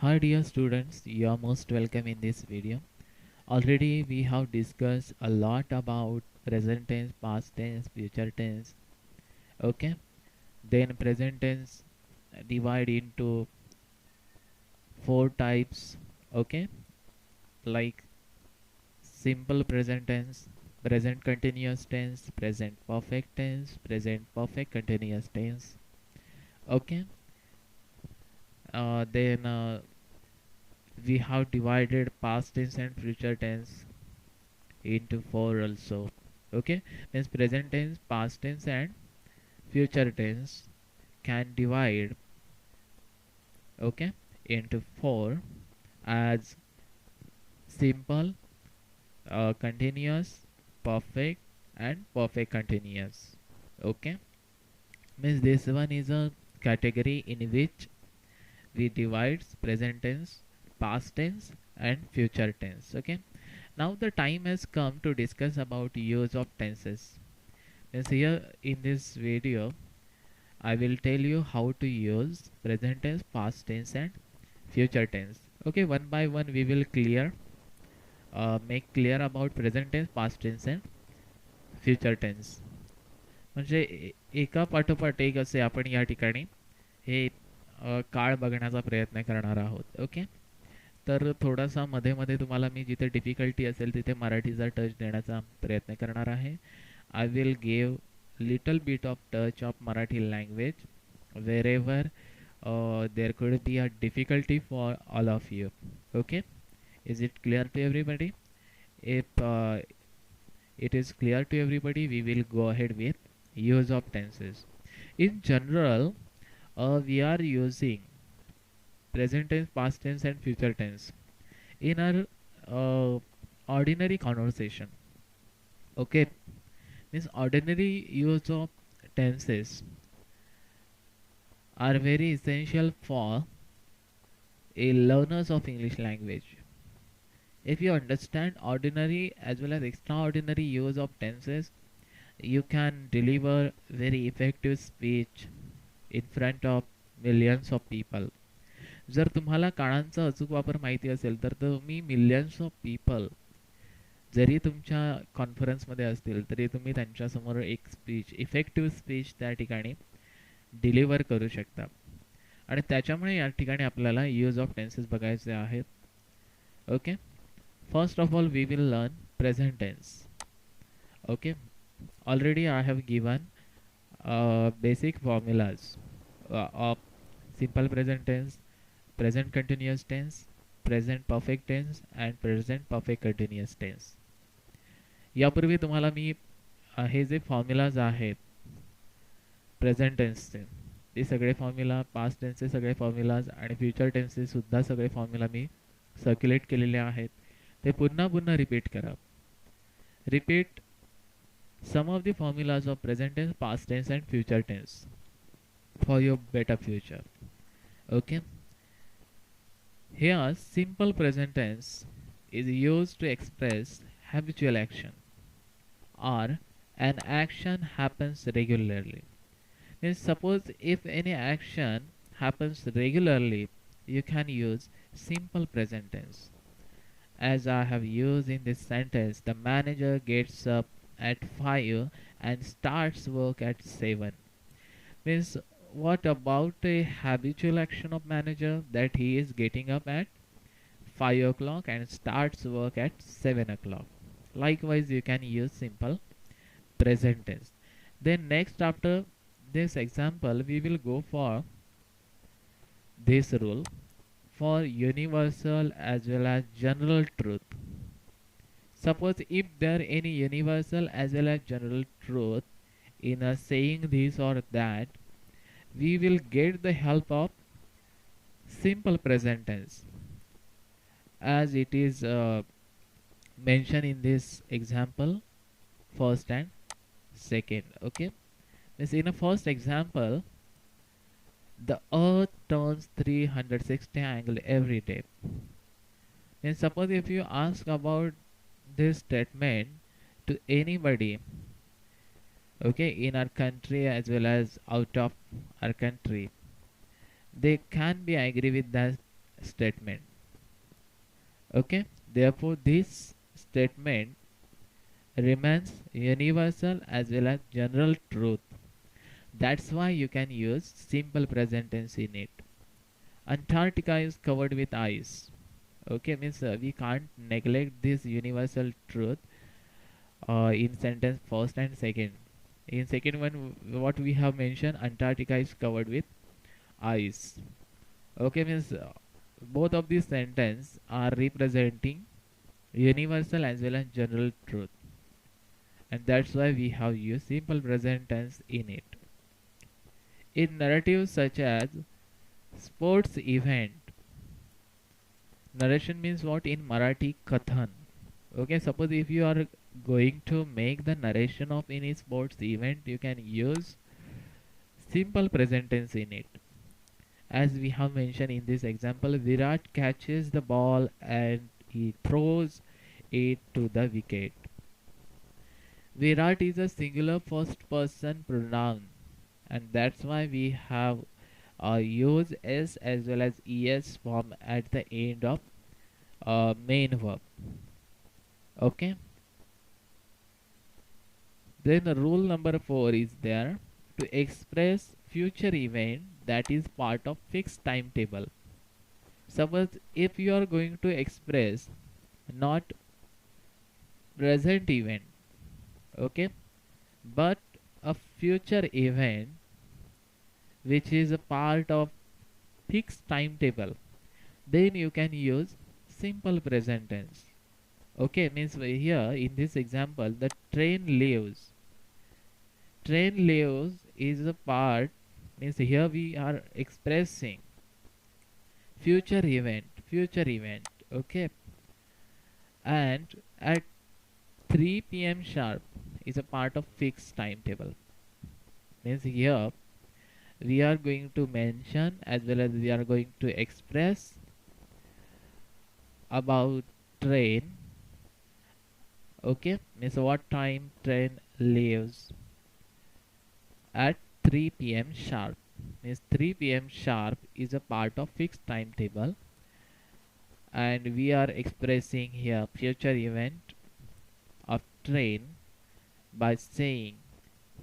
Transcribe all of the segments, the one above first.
Hi dear students, you are most welcome in this video. Already we have discussed a lot about present tense, past tense, future tense. Okay, then present tense divide into four types. Okay, like simple present tense, present continuous tense, present perfect tense, present perfect continuous tense. Okay, then we have divided past tense and future tense into four also. Okay, means present tense, past tense and future tense can divide, okay, into four as simple, continuous, perfect and perfect continuous. Okay, means this one is a category in which we divide present tense, past tense and future tense. Okay, now the time has come to discuss about use of tenses. Means here in this video I will tell you how to use present tense, past tense and future tense. Okay, one by one we will make clear about present tense, past tense and future tense. म्हणजे एका पाठोपाठ एक असे आपण या ठिकाणी हे काळ बघण्याचा प्रयत्न करणार आहोत. ओके, तर थोडासा मध्ये मध्ये तुम्हाला मी जिथे डिफिकल्टी असेल तिथे मराठीचा टच देण्याचा प्रयत्न करणार आहे. I will give little bit of touch of Marathi language wherever there could be a difficulty for all of you. Okay, is it clear to everybody? If it is clear to everybody, we will go ahead with use of tenses. In general, we are using present tense, past tense and future tense in our ordinary conversation. Okay, means ordinary use of tenses are very essential for a learners of English language. If you understand ordinary as well as extraordinary use of tenses, you can deliver very effective speech in front of millions of people. जर तुम्हाला काळांचा अचूक वापर माहिती असेल तर तुम्ही millions of people जरी तुमच्या कॉन्फरन्समध्ये असतील तरी तुम्ही त्यांच्यासमोर एक स्पीच, इफेक्टिव्ह स्पीच त्या ठिकाणी डिलिव्हर करू शकता. आणि त्याच्यामुळे या ठिकाणी आपल्याला यूज ऑफ टेन्सेस बघायचे आहेत. Okay, first of all we will learn present tense. Okay, already I have given basic formulas of simple present tense, present continuous tense, present perfect tense and present perfect continuous tense. यापूर्वी तुम्हाला मी हे जे formulas आहेत present टेन्सचे ते सगळे formula, past टेन्सचे सगळे formulas आणि future टेन्सचे सुद्धा सगळे formula मी circulate केलेले आहेत. ते पुन्हा पुन्हा रिपीट करा. Repeat some of the formulas of present tense, past tense and future tense for your better future. Okay, here simple present tense is used to express habitual action or an action happens regularly. Means suppose if any action happens regularly, you can use simple present tense. As I have used in this sentence, the manager gets up at 5 and starts work at 7. Means what about a habitual action of manager that he is getting up at 5 o'clock and starts work at 7 o'clock. Likewise you can use simple present tense. Then next, after this example, we will go for this rule for universal as well as general truth. Suppose if there any universal as well as general truth in a saying this or that, we will get the help of simple present tense as it is mentioned in this example first and second. Okay, this in a first example, the earth turns 360 angle every day. And suppose if you ask about this statement to anybody, okay, in our country as well as out of our country, they can be agree with that statement. Okay, therefore this statement remains universal as well as general truth. That's why you can use simple present tense in it. Antarctica is covered with ice. Okay, means we can't neglect this universal truth in sentence first and second. In second one, what we have mentioned, Antarctica is covered with ice. Okay, means both of these sentences are representing universal as well as general truth, and that's why we have used simple present tense in it. In narratives such as sports event, narration means what in Marathi? Kathan. Okay, suppose if you are going to make the narration of any sports event, you can use simple present tense in it. As we have mentioned in this example, Virat catches the ball and he throws it to the wicket. Virat is a singular first person pronoun, and that's why we have use s as well as es form at the end of main verb. Okay, then the rule number 4 is there: to express future event that is part of fixed timetable. Suppose if you are going to express not present event, okay, but a future event which is a part of fixed timetable, then you can use simple present tense. Okay, means here in this example, the train leaves. Train leaves is a part, means here we are expressing future event, okay, and at 3 p.m. sharp is a part of fixed timetable. Means here we are going to mention as well as we are going to express about train. Okay, means what time train leaves at 3 p.m. sharp. Means 3 p.m. sharp is a part of fixed timetable, and we are expressing here future event of train by saying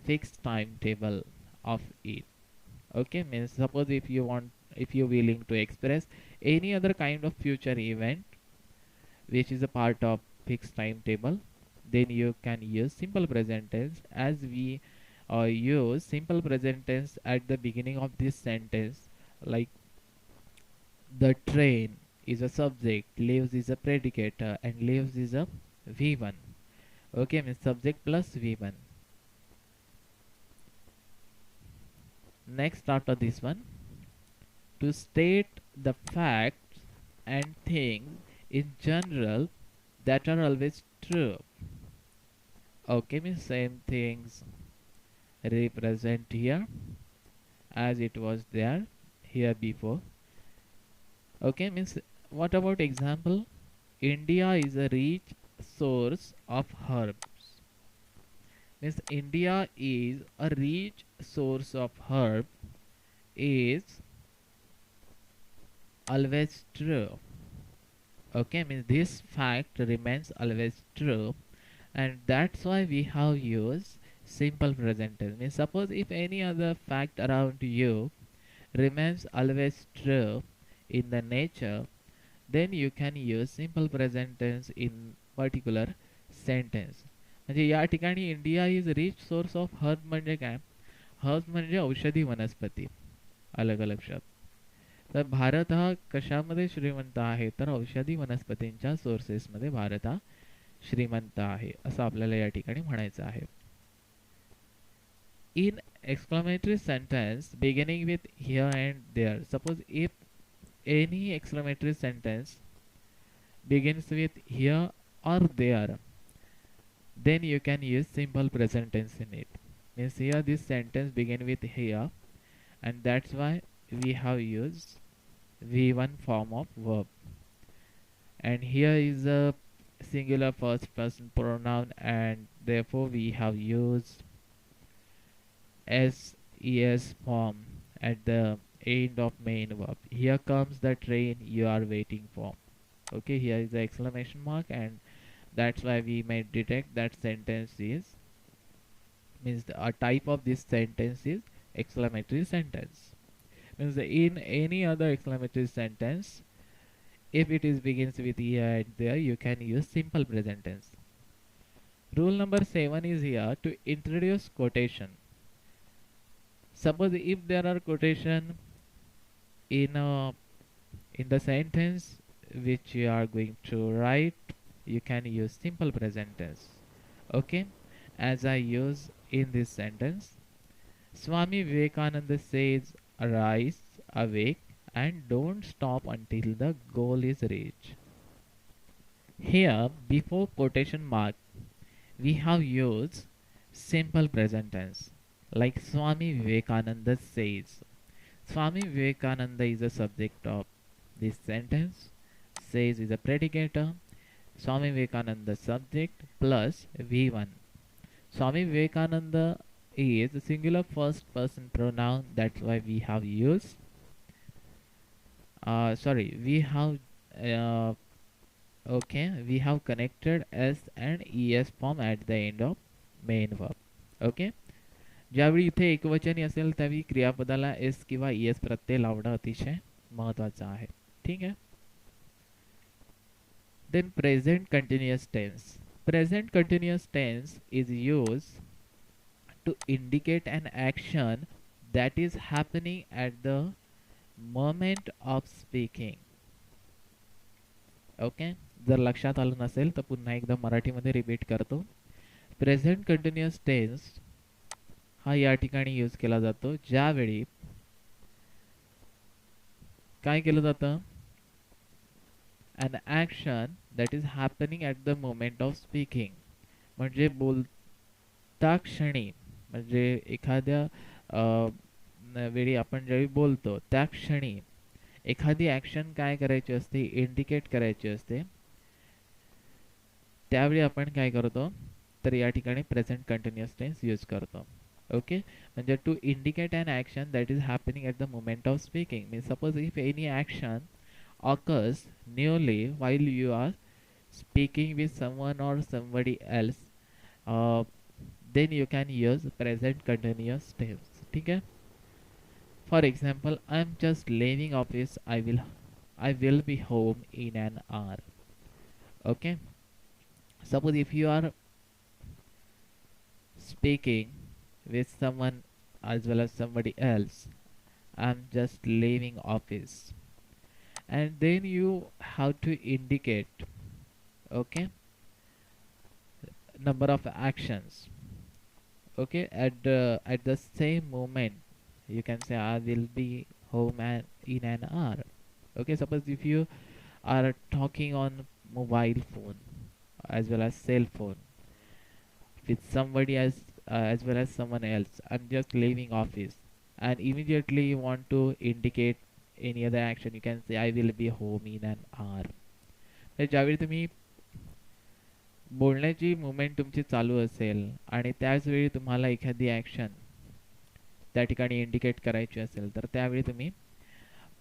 fixed timetable of it. Okay, means suppose if you want, if you willing to express any other kind of future event which is a part of fixed timetable, then you can use simple present tense, as we use simple present tense at the beginning of this sentence, like the train is a subject, leaves is a predicator, and leaves is a v1. Okay, means subject plus v1. Next, after this one, to state the facts and things in general that are always true. Okay, means same things represent here as it was there here before. Okay, means what about example? India is a rich source of herbs. Means India is a rich source of herb is always true. Okay, means this fact remains always true, and that's why we have used simple present tense. Means suppose if any other fact around you remains always true in the nature, then you can use simple present tense in particular sentence. म्हणजे या ठिकाणी India is rich source of herb म्हणजे काय? Herb म्हणजे औषधी वनस्पती, अलग अलग शब्द. तर भारत हा कशामध्ये श्रीमंत आहे? तर औषधी वनस्पतींच्या सोर्सेसमध्ये भारत हा श्रीमंत आहे, असं आपल्याला या ठिकाणी म्हणायचं आहे. In exclamatory sentence beginning with here and there, suppose if any exclamatory sentence begins with here or there, then you can use simple present tense in it. Means here this sentence begin with here, and that's why we have used v1 form of verb, and here is a singular first person pronoun, and therefore we have used ses form at the end of main verb. Here comes the train you are waiting for. Okay, here is the exclamation mark, and that's why we may detect that sentence is means a type of this sentence is exclamatory sentence. Means in any other exclamatory sentence, if it is begins with here and there, you can use simple present tense. Rule number 7 is here to introduce quotation. Suppose if there are quotation in in the sentence which you are going to write, you can use simple present tense. Okay, as I use in this sentence, Swami Vivekananda says, "Arise, awake, and don't stop until the goal is reached." Here, before quotation mark, we have used simple present tense, like Swami Vivekananda says. Swami Vivekananda is the subject of this sentence. Says is a predicator. Swami Vivekananda subject plus V1. Swami Vivekananda is a singular first person pronoun. That's why we have used. We have. We have connected S and ES form at the end of main verb. Okay. ज्यावेळी इथे एकवचनी असेल त्यावेळी क्रियापदाला S किंवा ES प्रत्यय लावणं अतिशय महत्वाचं आहे. ठीक आहे. Then present continuous tense. Present continuous tense is used to indicate an action that is happening at the moment of speaking. Okay, जर लक्षात आलं नसेल तर पुन्हा एकदा मराठीमध्ये रिपीट करतो. प्रेझेंट कंटिन्युअस टेन्स हा या ठिकाणी यूज केला जातो ज्यावेळी काय केलं जातं, an action that is happening at the moment of speaking. म्हणजे बोलता क्षणी, म्हणजे एखाद्या वेळी आपण ज्यावेळी बोलतो त्या क्षणी एखादी ऍक्शन काय करायची असते, इंडिकेट करायची असते, त्यावेळी आपण काय करतो तर या ठिकाणी प्रेझेंट कंटिन्युअस टेन्स यूज करतो. ओके, म्हणजे to indicate an action that is happening at the moment of speaking. Means suppose if any action occurs newly while you are speaking with someone or somebody else, then you can use present continuous tense. ठीक है. For example, I am just leaving office. I will be home in an hour. Okay. Suppose if you are speaking with someone as well as somebody else, I am just leaving office, and then you have to indicate, okay, number of actions. Okay, at the same moment you can say I will be home in an hour. Okay, suppose if you are talking on mobile phone as well as cell phone with somebody as well as someone else, I'm just leaving office, and immediately you want to indicate any other action, you can say I will be home in an hour. तर ज्यावेळी तुम्ही बोलण्याची movement तुमची चालू असेल आणि त्याच वेळी तुम्हाला एखादी ॲक्शन त्या ठिकाणी इंडिकेट करायची असेल तर त्यावेळी तुम्ही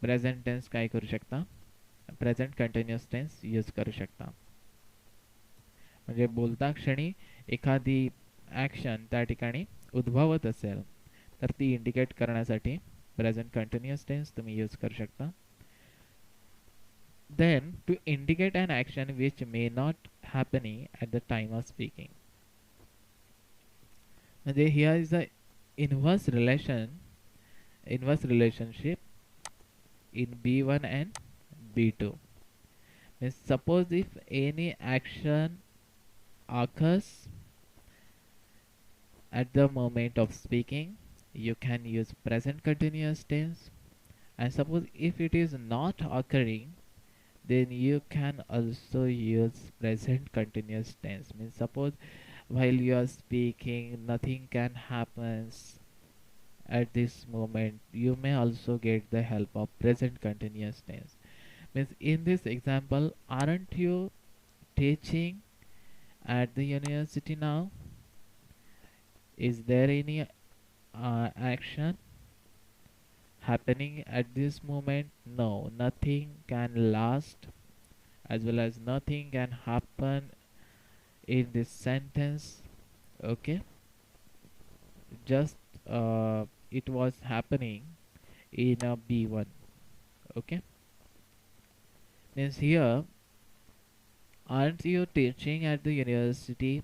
प्रेझेंट टेन्स काय करू शकता, प्रेझेंट कंटिन्युअस टेन्स यूज करू शकता. म्हणजे बोलता क्षणी एखादी ॲक्शन त्या ठिकाणी उद्भवत असेल तर ती इंडिकेट करण्यासाठी present continuous tense तुम्ही यूज करू शकता. Then to indicate an action which may not happening at the time of speaking. म्हणजे here is the inverse relationship in B1 and B2. Means suppose if any action occurs at the moment of speaking, you can use present continuous tense, and suppose if it is not occurring, then you can also use present continuous tense. Means suppose while you are speaking nothing can happen at this moment, you may also get the help of present continuous tense. Means in this example, aren't you teaching at the university now? Is there any action happening at this moment? No, nothing can last as well as nothing can happen in this sentence. Okay, just it was happening in a B1. Okay, means here, aren't you teaching at the university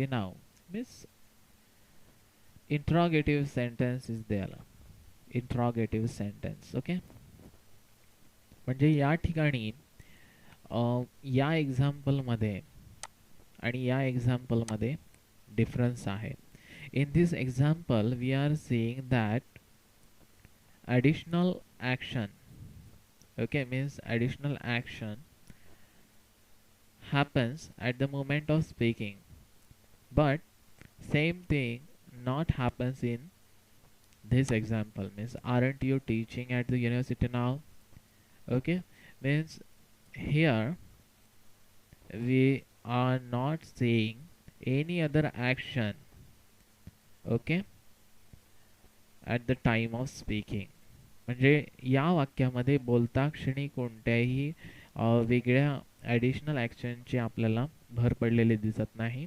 now? Means interrogative sentence is there. Interrogative sentence. Okay, म्हणजे या ठिकाणी या example मध्ये आणि या example मध्ये difference आहे. In this example we are seeing that additional action, okay, means additional action happens at the moment of speaking, but same thing not happens in this example. Means aren't you teaching at the university now? Okay, means here we are not seeing any other action, okay, at the time of speaking. म्हणजे या वाक्यामध्ये बोलता क्षणी कोणत्याही वेगळ्या additional ॲक्शनची आपल्याला भर पडलेली दिसत नाही.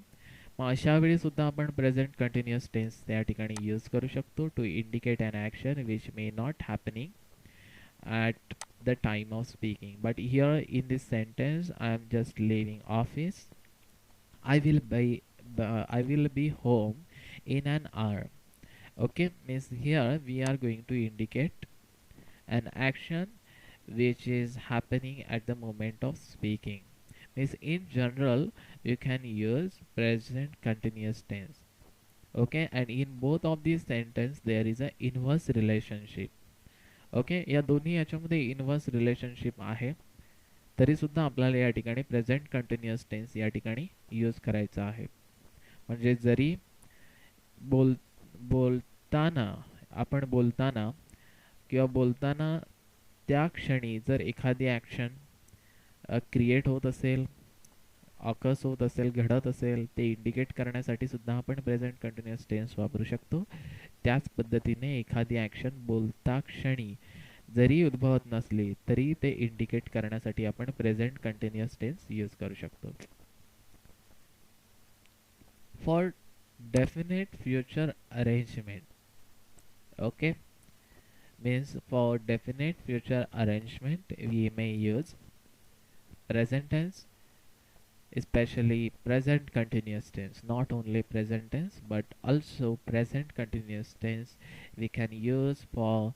मग अशा वेळी सुद्धा आपण प्रेझेंट कंटिन्युअस टेन्स त्या ठिकाणी यूज करू शकतो to indicate an action which may not happening at the time of speaking. But here in this sentence I am just leaving office. I will be home in an hour. Okay, means here we are going to indicate an action which is happening at the moment of speaking. Means in general you can use present continuous tense. Okay, and in both of these sentence there is a inverse relationship. Okay, या दोन्ही याच्यामध्ये inverse relationship आहे, तरी सुद्धा आपल्याला या ठिकाणी present continuous tense या ठिकाणी यूज करायचा आहे. म्हणजे जरी बोलताना आपण बोलताना किंवा बोलताना त्या क्षणी जर एखादी ॲक्शन क्रिएट होत असेल, ऑकर्स होत असेल, घडत असेल, ते इंडिकेट करण्यासाठी सुद्धा आपण प्रेझेंट कंटिन्युअस टेन्स वापरू शकतो. त्याच पद्धतीने एखादी ॲक्शन बोलता क्षणी जरी उद्भवत नसली तरी ते इंडिकेट करण्यासाठी आपण प्रेझेंट कंटिन्युअस टेन्स यूज करू शकतो. For definite future arrangement, okay, means for definite future arrangement we may use present tense, especially present continuous tense. Not only present tense but also present continuous tense we can use for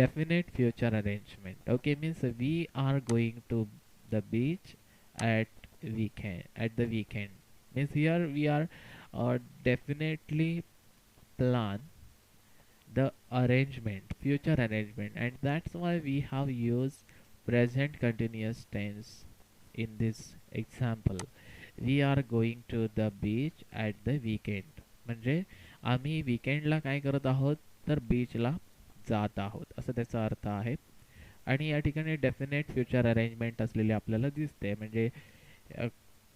definite future arrangement. Okay, means we are going to the beach at the weekend. Means here we are definitely plan the arrangement, future arrangement, and that's why we have used present continuous tense in this example. We are going to the beach at the weekend. म्हणजे आम्ही वीकेंडला काय करत आहोत तर बीचला जात आहोत असं त्याचा अर्थ आहे. आणि या ठिकाणी डेफिनेट फ्युचर अरेंजमेंट असलेले आपल्याला दिसते. म्हणजे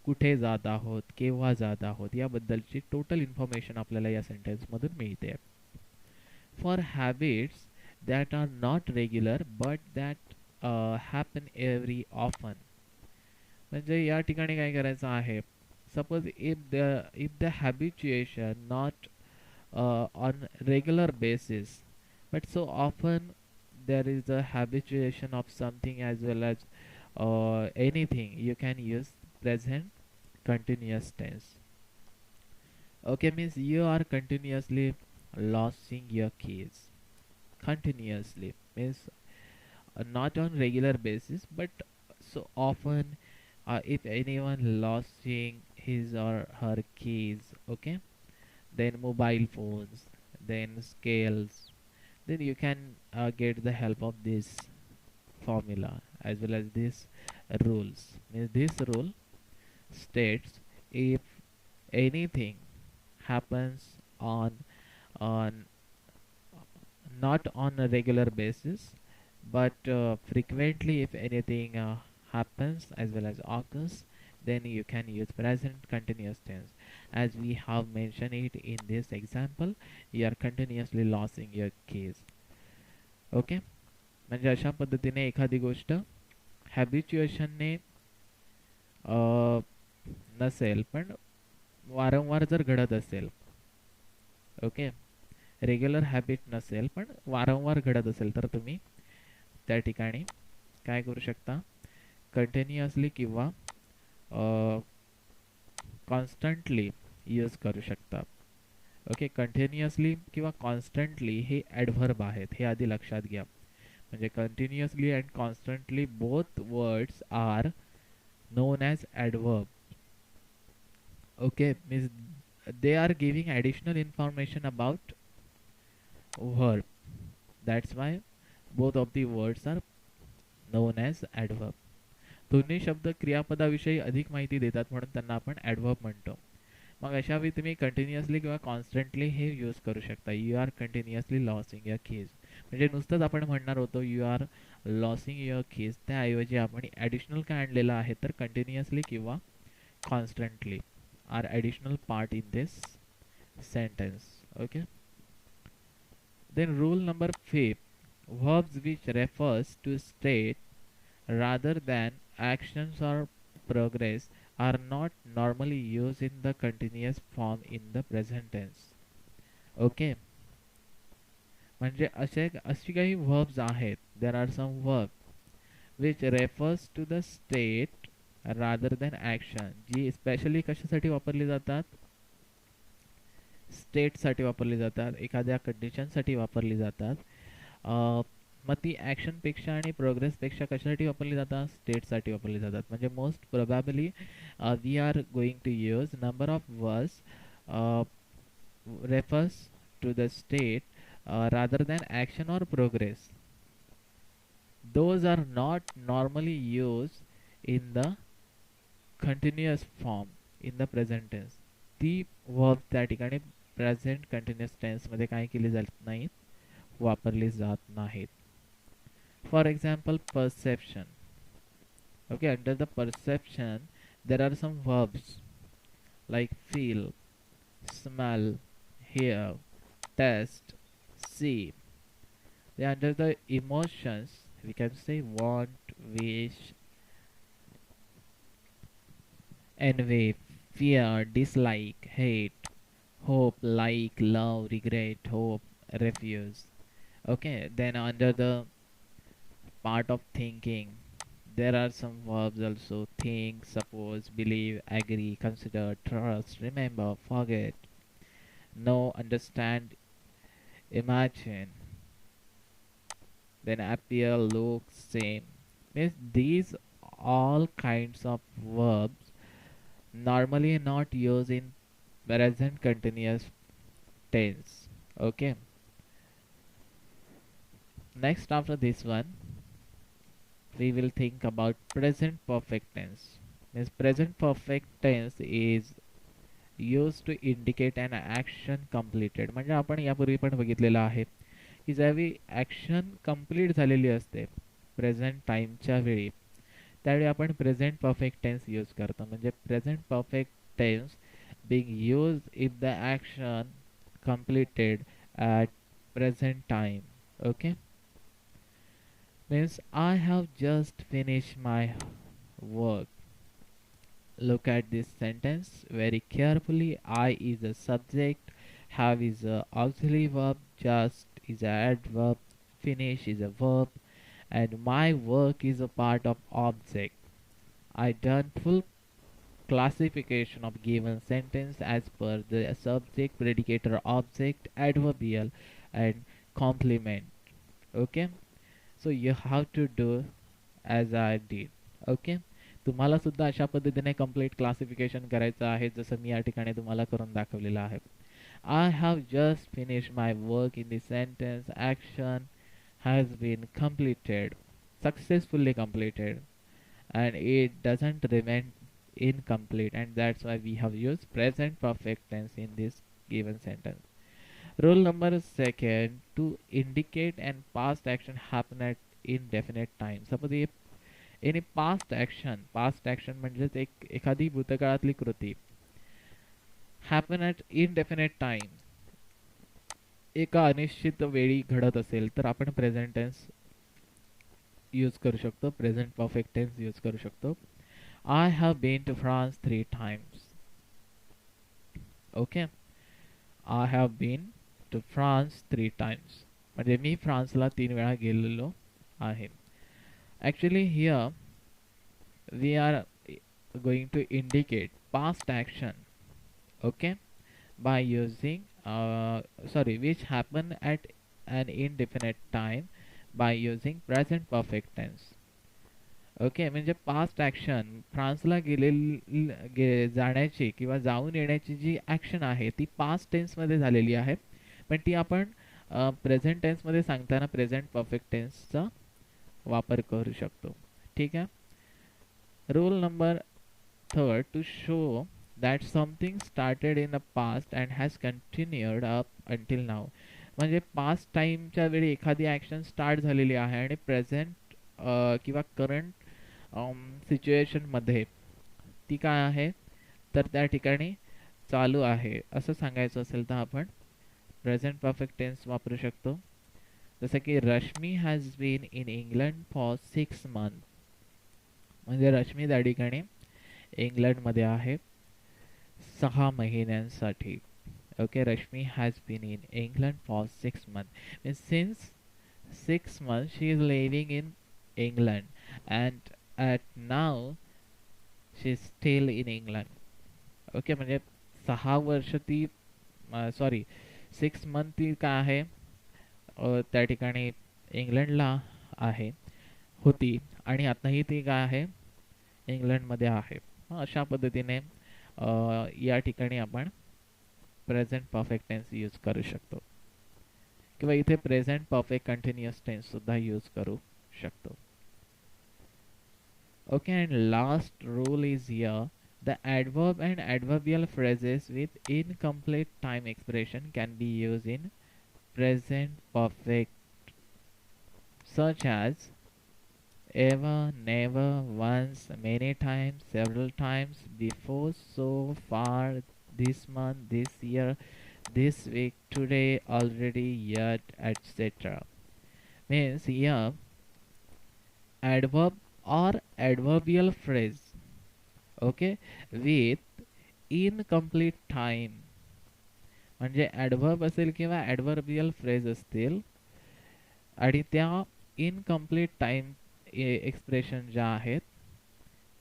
कुठे जात आहोत, केव्हा जात आहोत याबद्दलची टोटल इन्फॉर्मेशन आपल्याला या सेंटेन्समधून मिळते. For habits that are not regular but that happen every often. म्हणजे या ठिकाणी काय करायचं आहे, suppose if the habituation not on regular basis but so often there is a habituation of something as well as anything, you can use present continuous tense. Okay, means you are continuously losing your keys. Continuously means not on regular basis but so often, if anyone losing his or her keys, okay, then mobile phones, then scales, then you can get the help of this formula as well as this rules. Means this rule states if anything happens on not on a regular basis but frequently, if anything happens as well as occurs, then you can use present continuous tense. as we have mentioned it in this example, you are continuously losing your keys. Okay, म्हणजे अशा पद्धतीने एखादी गोष्ट हॅबिच्युएशनने नसेल पण वारंवार जर घडत असेल, ओके, रेग्युलर हॅबिट नसेल पण वारंवार घडत असेल तर तुम्ही त्या ठिकाणी काय करू शकता, कंटिन्युअसली किंवा कॉन्स्टंटली यूज करू शकता. ओके, कंटिन्युअसली किंवा कॉन्स्टंटली हे ॲडव्हर्ब आहेत, हे आधी लक्षात घ्या. म्हणजे continuously and constantly both words are known as adverb. Okay, means they are giving additional information about verb. That's why both of the words are known as adverb. दोन्ही शब्द क्रियापदाविषयी अधिक माहिती देतात म्हणून त्यांना आपण ॲडव्हर्ब म्हणतो. मग अशा वेळी तुम्ही कंटिन्युअसली किंवा कॉन्स्टंटली हे यूज करू शकता. You are continuously losing your keys, म्हणजे नुसतंच आपण म्हणणार होतो you are losing your keys, त्याऐवजी आपण ॲडिशनल काय आणलेलं आहे तर कंटिन्युअसली किंवा constantly are additional part in this sentence. Okay, then rule number 5, verbs which refers to state rather than actions or progress are not normally used in the continuous form in the present tense. Okay, म्हणजे अशी काही verbs आहेत, there are some verbs which refers to the state rather than action, ji specially कशासाठी वापरली जातात, स्टेटसाठी वापरली जातात, एखाद्या कंडिशनसाठी वापरली जातात. मग ती ॲक्शनपेक्षा आणि प्रोग्रेसपेक्षा कशासाठी वापरली जातात, स्टेटसाठी वापरली जातात. म्हणजे most probably we are going to use number of words refers to the state rather than action or progress. Those are not normally used in the continuous form in the present tense. ती verb त्या ठिकाणी present continuous टेन्समध्ये काय केली जात नाहीत, वापरली जात नाहीत. For example perception. Okay, under the perception there are some verbs like feel, smell, hear, taste, see. They under the emotions we can say want, wish, envy, fear, dislike, hate, hope, like, love, regret, hope, refuse. Okay, then under the part of thinking there are some verbs also: think, suppose, believe, agree, consider, trust, remember, forget, know, understand, imagine, then appear, look, same. Means these all kinds of verbs normally not used in present continuous tense. Okay, next after this one we will think about present perfect tense. Means present perfect tense is used to indicate an action completed. म्हणजे आपण यापूर्वी पण बघितलेलं आहे की ज्यावेळी action complete झालेली असते प्रेझेंट टाईमच्या वेळी, त्यावेळी आपण प्रेझेंट परफेक्ट टेन्स यूज करतो. म्हणजे present perfect tense being used if the action completed at present time. Okay, means I have just finished my work. Look at this sentence very carefully. I is a subject, have is a auxiliary verb, just is a adverb, finish is a verb, and my work is a part of object. I done full classification of given sentence as per the subject, predicator, object, adverbial, and complement. Okay, so you have to do as I did. Okay, तुम्हाला सुद्धा अशा पद्धतीने complete classification करायचं आहे जसं मी या ठिकाणी तुम्हाला करून दाखवलेलं आहे. I have just finished my work in the sentence. Action has been completed, successfully completed, and it doesn't remain incomplete, and that's why we have used present perfect tense in this given sentence. Rule number second, to indicate an past action happen at indefinite time. Suppose if any past action म्हणजेच एखादी भूतकाळातली कृती happen at indefinite time, एका अनिश्चित वेळी घडत असेल तर आपण प्रेझेंट टेन्स यूज करू शकतो, प्रेझेंट परफेक्ट टेन्स यूज करू शकतो. I have been to France 3 times. Okay, I have been to France 3 times, म्हणजे मी फ्रान्सला 3 वेळा गेलेलो आहे. Actually here we are going to indicate past action, okay, by using which happen at an indefinite time by using present perfect tense. Okay, म्हणजे past action फ्रान्सला जाण्याची किंवा जाऊन येण्याची जी ॲक्शन आहे ती पास्ट टेन्समध्ये झालेली आहे, पण ती आपण प्रेझेंट टेन्समध्ये सांगताना प्रेझेंट परफेक्ट टेन्सचा वापर करू शकतो. ठीक आहे. Rule number 3, to show that something started in the past and has continued up until now. म्हणजे पास्ट टाईमच्या वेळी एखादी ॲक्शन स्टार्ट झालेली आहे आणि प्रेझेंट किंवा करंट सिच्युएशनमध्ये ती काय आहे तर त्या ठिकाणी चालू आहे असं सांगायचं असेल तर आपण प्रेझेंट परफेक्ट टेन्स वापरू शकतो. जसं की Rashmi has been in England for 6 months, म्हणजे रश्मी त्या ठिकाणी इंग्लंडमध्ये आहे 6 महिन्यांसाठी. ओके, Rashmi has been in England for 6 months, means since 6 months she is living in England and at now she is still in England. Okay, म्हणजे 6 वर्ष ती 6 months ती काय आहे त्या ठिकाणी इंग्लंडला आहे होती आणि आताही ती काय आहे इंग्लंडमध्ये आहे. अशा पद्धतीने या ठिकाणी आपण प्रेझेंट परफेक्ट टेन्स यूज करू शकतो किंवा इथे प्रेझेंट परफेक्ट कंटिन्युअस टेन्स सुद्धा यूज करू शकतो. Okay, and last rule is here, the adverb and adverbial phrases with incomplete time expression can be used in present perfect, such as ever, never, once, many times, several times, before, so far, this month, this year, this week, today, already, yet, etc. Means here adverb or adverbial phrase, okay, with incomplete time, म्हणजे adverb असेल किंवा ॲडव्हर्बियल phrase असतील आणि त्या incomplete time expression ज्या आहेत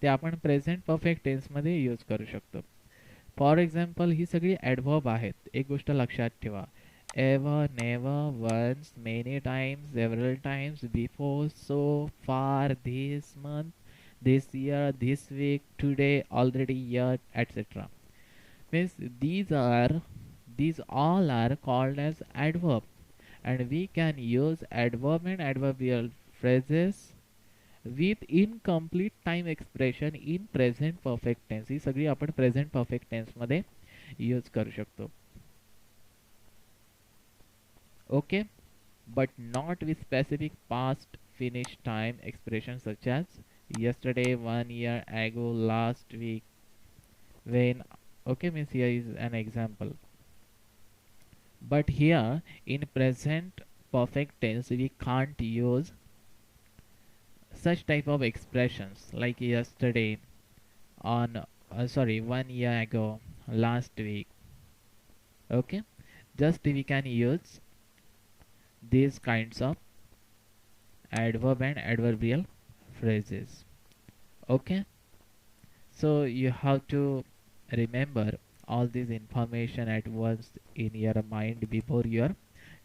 त्या आपण प्रेझेंट परफेक्ट टेन्समध्ये यूज करू शकतो. फॉर एक्झाम्पल ही सगळी ॲडव्हर्ब आहेत. एक गोष्ट लक्षात ठेवा, ever, never, once, many times, several times, before, so, far, this month, this year, this week, today, already, yet, etc. Means these all are called as adverb, and we can use adverb and adverbial phrases with incomplete time expression in present perfect tense. ही सगळी आपण present perfect tense मध्ये use करू शकतो. Okay, but not with specific past finished time expressions such as yesterday, 1 year ago, last week, when. Okay, means here is an example. But here in present perfect tense we can't use such type of expressions like yesterday, on 1 year ago, last week. Okay, just we can use these kinds of adverb and adverbial phrases. Okay, so you have to remember all this information at once in your mind before your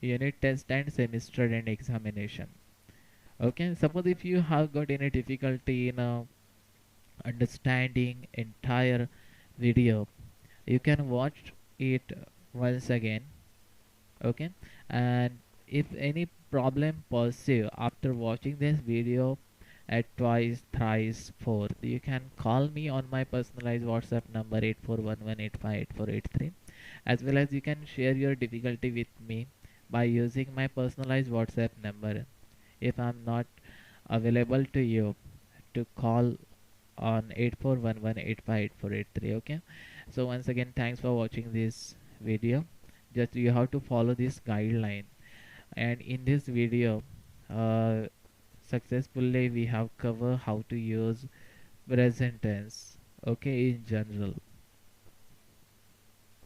unit test and semester and examination. Okay, suppose if you have got any difficulty in understanding entire video, you can watch it once again. Okay, and if any problem persists after watching this video at twice, thrice, fourth, you can call me on my personalized WhatsApp number 8411858483, as well as you can share your difficulty with me by using my personalized WhatsApp number. If I'm not available to you, to call on 8411858483. Okay, So once again, thanks for watching this video. Just you have to follow this guideline, and in this video uh, successfully we have covered how to use present tense, okay, in general.